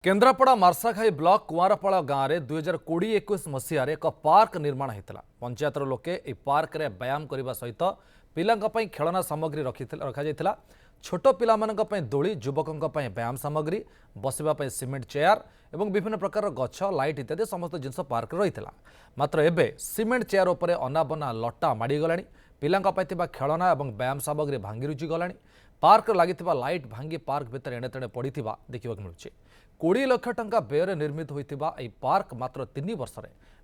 Kendrapara मार्साखाई block कुआरपाड़ गाँव में 2020-21 मसीह एक पार्क निर्माण होता। पंचायतर लोके यह पार्क रे व्यायाम करने सहित पिलांई खेलना सामग्री रखा छोट पिला दोली युवकों व्यायाम सामग्री बसवाई सीमेंट चेयर और विभिन्न प्रकार गछ लाइट इत्यादि समस्त जिनस पार्क रही है। मात्र एबे सीमेंट चेयर उपर अनाबना लटा माड़गला पिला खेलना और व्यायाम सामग्री भांगी रुचि गला। पार्क लगी लाइट भांगी पार्क भितर एणे तेणे पड़ी देखा मिलूँ। 20 लाख टंका व्यय निर्मित होता यह पार्क मात्र 3 वर्ष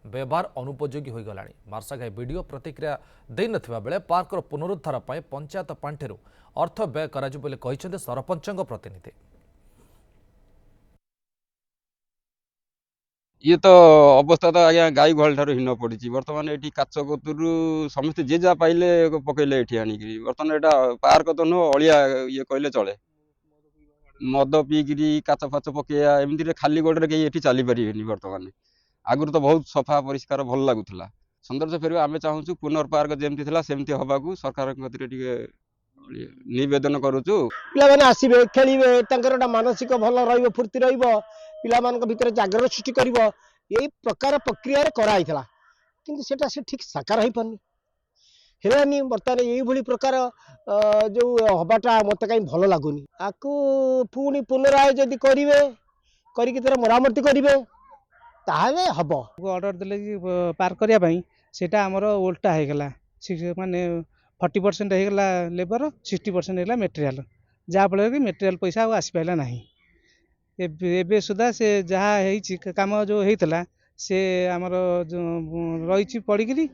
व्यवहार अनुपयोगी हो गला। मार्साघाई वीडियो प्रतिक्रिया दे नथिबा बेले पार्कर पुनरुद्धार पर पंचायत पांठि अर्थ व्यय कर सरपंच प्रतिनिधि। ये तो अवस्था तो आज्ञा गाई गुहाल ठार हीन पड़ी बर्तमान ये काच कतुरु समस्त जे जहाँ पाइले पकईले ये आणिक बर्तमान यहाँ पार्क तो नुह अलिया ये कहले चले मद पीकि काच फाच पकईया एमती खाली गोड़े कहीं चली पारे। बर्तमान आगुरी तो बहुत सफा परिष्कार भल लगुला सौंदर्य फेर आम चाहूँ पुनर्पार्क जमी सेमती हवा सरकार नवेदन करुचु। पिला आसवे खेलें मानसिक भल फूर्ति भितर जागर सृष्टि कर यही प्रकार प्रक्रिया कराई किंतु सेटा से ठीक साकार हो पानी हेलानी बर्तमान यही प्रकार जो हवाटा मत कहीं भल लगुनि आपको पुणी पुनराय जदि करेंगे कर मरामती करेंगे ताहले हम ऑर्डर देले पार्क करने से आमर उल्टा होगला माने 40% होगला लेबर 60% होगला मेटेरियल जहाँफल कि मेटेरियल पैसा आसपारा ना एबे सुधा से जहाँ काम जो होता से आमर रही पड़ी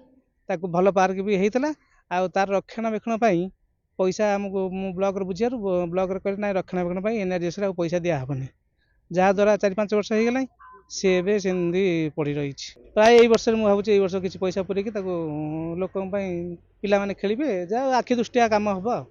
भल पार्क भी होता आ तार रक्षणाबेक्षण पैसा आमको ब्लॉक बुझार ब्लॉक ना रक्षणाबेक्षण एनआरजीएस पैसा दिहबनी जहाँद्वारा 4-5 वर्ष होगला सी सेमती पड़ी रही प्राय यही वर्ष मुझे भावी यही वर्ष किसी पैसा पूरे लोक पिला खेलें जहाँ आखि दृष्टिया काम हम।